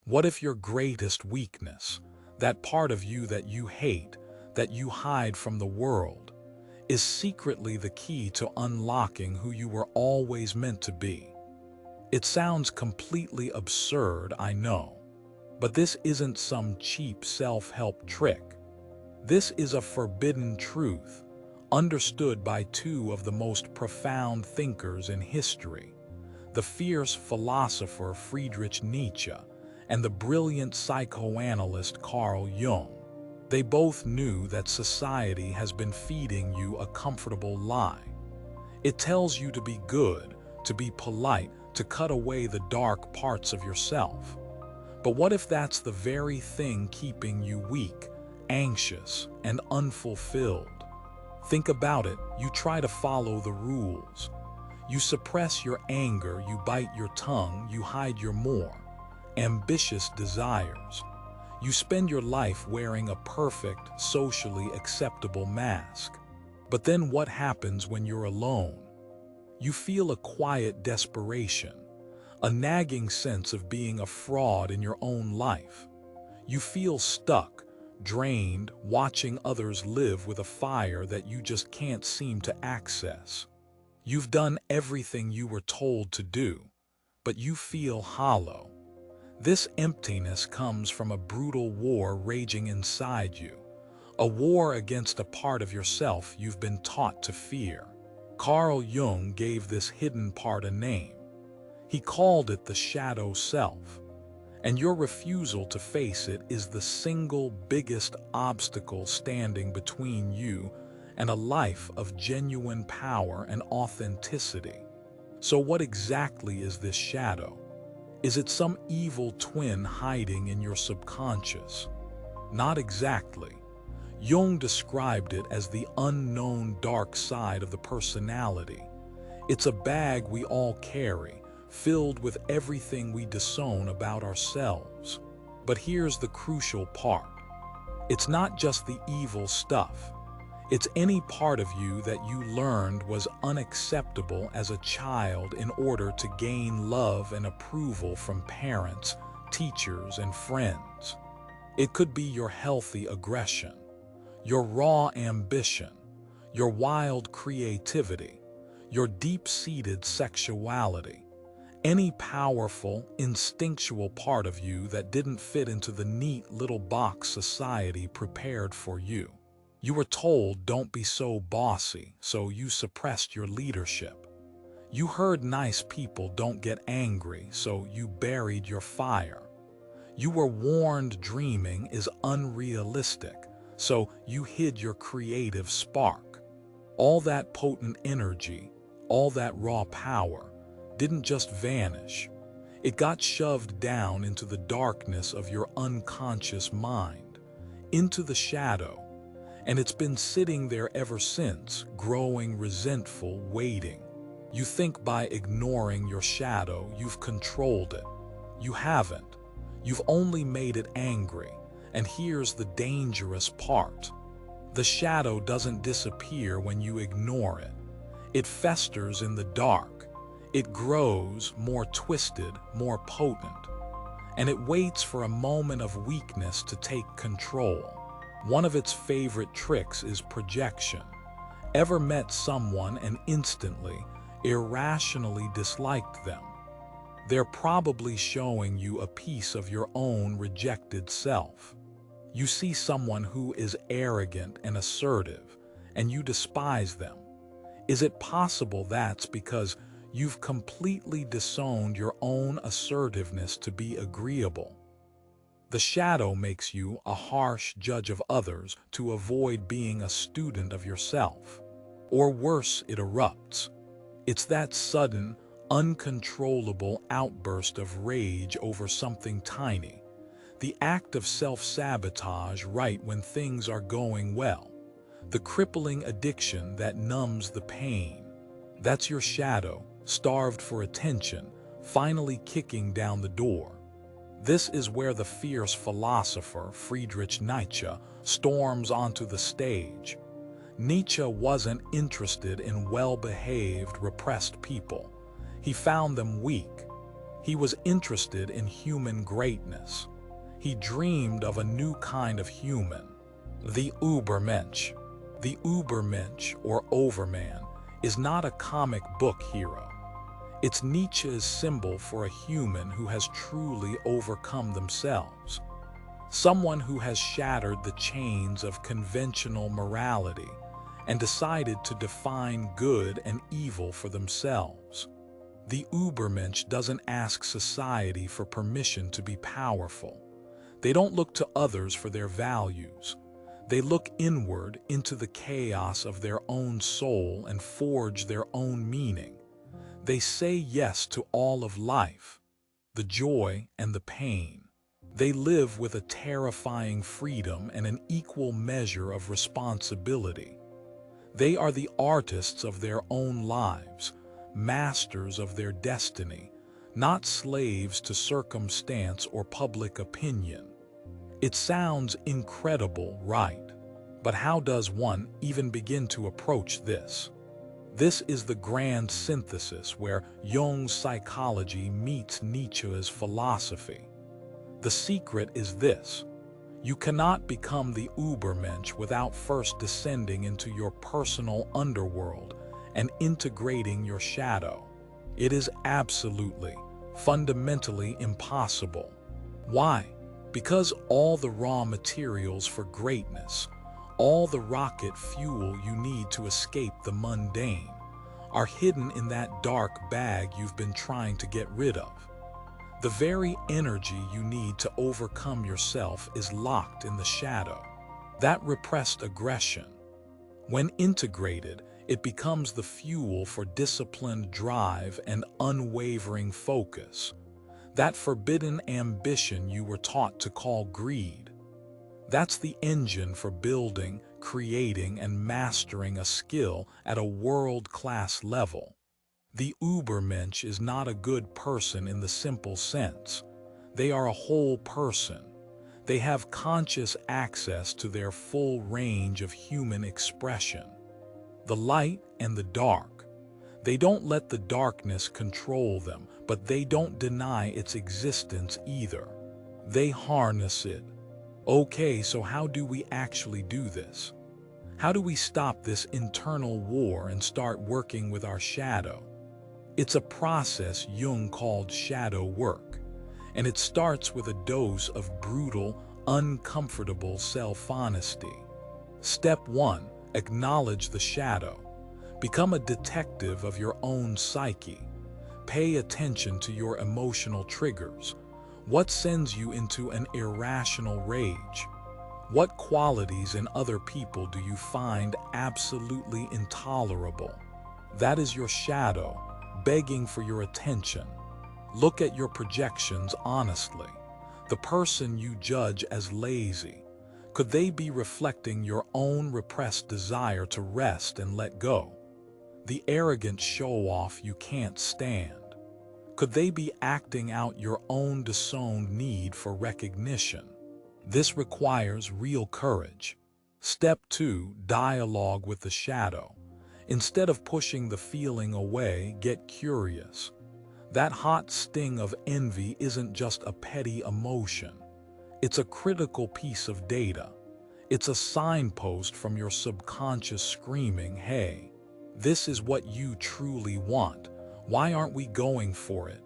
What if your greatest weakness, that part of you that you hate, that you hide from the world, is secretly the key to unlocking who you were always meant to be? It sounds completely absurd, I know, but this isn't some cheap self-help trick. This is a forbidden truth, understood by two of the most profound thinkers in history, the fierce philosopher Friedrich Nietzsche and the brilliant psychoanalyst Carl Jung. They both knew that society has been feeding you a comfortable lie. It tells you to be good, to be polite, to cut away the dark parts of yourself. But what if that's the very thing keeping you weak, anxious, and unfulfilled? Think about it. You try to follow the rules. You suppress your anger, you bite your tongue, you hide your more ambitious desires. You spend your life wearing a perfect, socially acceptable mask. But then what happens when you're alone? You feel a quiet desperation, a nagging sense of being a fraud in your own life. You feel stuck, drained, watching others live with a fire that you just can't seem to access. You've done everything you were told to do, but you feel hollow. This emptiness comes from a brutal war raging inside you, a war against a part of yourself you've been taught to fear. Carl Jung gave this hidden part a name. He called it the shadow self, and your refusal to face it is the single biggest obstacle standing between you and a life of genuine power and authenticity. So what exactly is this shadow? Is it some evil twin hiding in your subconscious? Not exactly. Jung described it as the unknown dark side of the personality. It's a bag we all carry, filled with everything we disown about ourselves. But here's the crucial part. It's not just the evil stuff. It's any part of you that you learned was unacceptable as a child in order to gain love and approval from parents, teachers, and friends. It could be your healthy aggression, your raw ambition, your wild creativity, your deep-seated sexuality, any powerful, instinctual part of you that didn't fit into the neat little box society prepared for you. You were told, don't be so bossy, so you suppressed your leadership. You heard nice people don't get angry, so you buried your fire. You were warned dreaming is unrealistic, so you hid your creative spark. All that potent energy, all that raw power, didn't just vanish. It got shoved down into the darkness of your unconscious mind, into the shadow. And it's been sitting there ever since, growing resentful, waiting. You think by ignoring your shadow, you've controlled it. You haven't. You've only made it angry. And here's the dangerous part. The shadow doesn't disappear when you ignore it. It festers in the dark. It grows more twisted, more potent. And it waits for a moment of weakness to take control. One of its favorite tricks is projection. Ever met someone and instantly, irrationally disliked them? They're probably showing you a piece of your own rejected self. You see someone who is arrogant and assertive, and you despise them. Is it possible that's because you've completely disowned your own assertiveness to be agreeable? The shadow makes you a harsh judge of others to avoid being a student of yourself. Or worse, it erupts. It's that sudden, uncontrollable outburst of rage over something tiny. The act of self-sabotage right when things are going well. The crippling addiction that numbs the pain. That's your shadow, starved for attention, finally kicking down the door. This is where the fierce philosopher Friedrich Nietzsche storms onto the stage. Nietzsche wasn't interested in well-behaved, repressed people. He found them weak. He was interested in human greatness. He dreamed of a new kind of human, the Übermensch. The Übermensch, or Overman, is not a comic book hero. It's Nietzsche's symbol for a human who has truly overcome themselves. Someone who has shattered the chains of conventional morality and decided to define good and evil for themselves. The Übermensch doesn't ask society for permission to be powerful. They don't look to others for their values. They look inward into the chaos of their own soul and forge their own meaning. They say yes to all of life, the joy and the pain. They live with a terrifying freedom and an equal measure of responsibility. They are the artists of their own lives, masters of their destiny, not slaves to circumstance or public opinion. It sounds incredible, right? But how does one even begin to approach this? This is the grand synthesis where Jung's psychology meets Nietzsche's philosophy. The secret is this: you cannot become the Übermensch without first descending into your personal underworld and integrating your shadow. It is absolutely, fundamentally impossible. Why? Because all the raw materials for greatness, all the rocket fuel you need to escape the mundane, are hidden in that dark bag you've been trying to get rid of. The very energy you need to overcome yourself is locked in the shadow. That repressed aggression. When integrated, it becomes the fuel for disciplined drive and unwavering focus. That forbidden ambition you were taught to call greed. That's the engine for building, creating, and mastering a skill at a world-class level. The Übermensch is not a good person in the simple sense. They are a whole person. They have conscious access to their full range of human expression. The light and the dark. They don't let the darkness control them, but they don't deny its existence either. They harness it. Okay, so how do we actually do this? How do we stop this internal war and start working with our shadow? It's a process Jung called shadow work, and it starts with a dose of brutal, uncomfortable self-honesty. Step 1, acknowledge the shadow. Become a detective of your own psyche. Pay attention to your emotional triggers. What sends you into an irrational rage? What qualities in other people do you find absolutely intolerable? That is your shadow, begging for your attention. Look at your projections honestly. The person you judge as lazy, could they be reflecting your own repressed desire to rest and let go? The arrogant show-off you can't stand, could they be acting out your own disowned need for recognition? This requires real courage. Step 2, dialogue with the shadow. Instead of pushing the feeling away, get curious. That hot sting of envy isn't just a petty emotion. It's a critical piece of data. It's a signpost from your subconscious screaming, hey, this is what you truly want. Why aren't we going for it?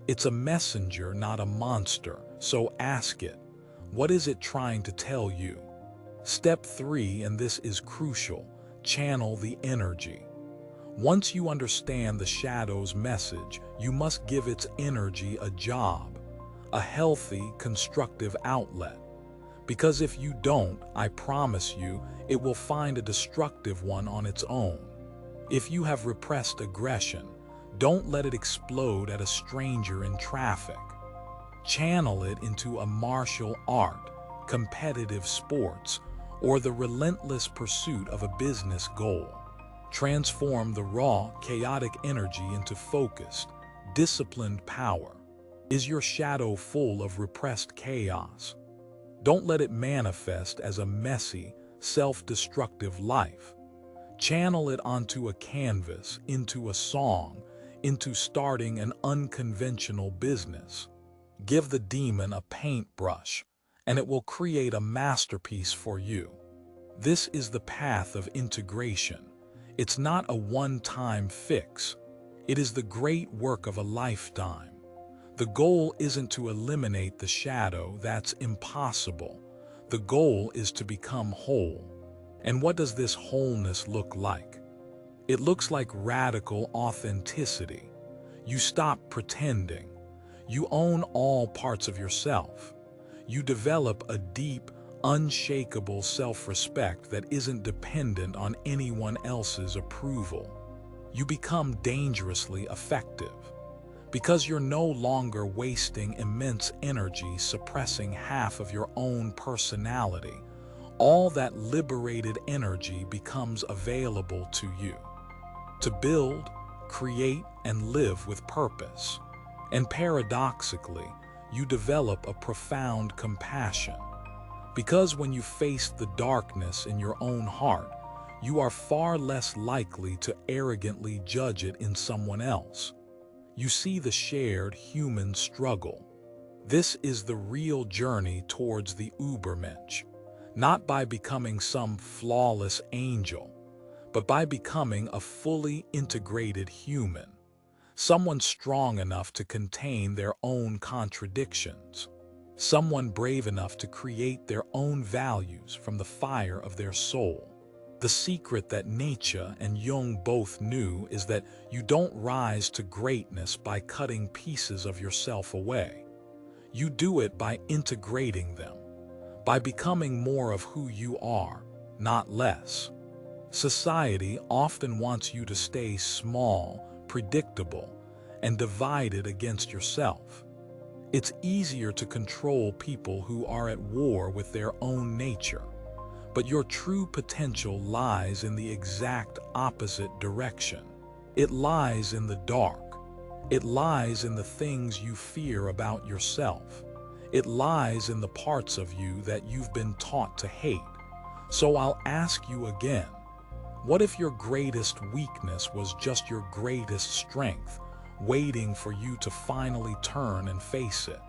It's a messenger, not a monster, so ask it. What is it trying to tell you? Step 3, and this is crucial, channel the energy. Once you understand the shadow's message, you must give its energy a job, a healthy, constructive outlet. Because if you don't, I promise you, it will find a destructive one on its own. If you have repressed aggression, don't let it explode at a stranger in traffic. Channel it into a martial art, competitive sports, or the relentless pursuit of a business goal. Transform the raw, chaotic energy into focused, disciplined power. Is your shadow full of repressed chaos? Don't let it manifest as a messy, self-destructive life. Channel it onto a canvas, into a song, into starting an unconventional business. Give the demon a paintbrush, and it will create a masterpiece for you. This is the path of integration. It's not a one-time fix. It is the great work of a lifetime. The goal isn't to eliminate the shadow, that's impossible. The goal is to become whole. And what does this wholeness look like? It looks like radical authenticity. You stop pretending. You own all parts of yourself. You develop a deep, unshakable self-respect that isn't dependent on anyone else's approval. You become dangerously effective because you're no longer wasting immense energy suppressing half of your own personality. All that liberated energy becomes available to you to build, create, and live with purpose. And paradoxically, you develop a profound compassion. Because when you face the darkness in your own heart, you are far less likely to arrogantly judge it in someone else. You see the shared human struggle. This is the real journey towards the Übermensch, not by becoming some flawless angel, but by becoming a fully integrated human, someone strong enough to contain their own contradictions, someone brave enough to create their own values from the fire of their soul. The secret that Nietzsche and Jung both knew is that you don't rise to greatness by cutting pieces of yourself away. You do it by integrating them, by becoming more of who you are, not less. Society often wants you to stay small, predictable, and divided against yourself. It's easier to control people who are at war with their own nature. But your true potential lies in the exact opposite direction. It lies in the dark. It lies in the things you fear about yourself. It lies in the parts of you that you've been taught to hate. So I'll ask you again, what if your greatest weakness was just your greatest strength, waiting for you to finally turn and face it?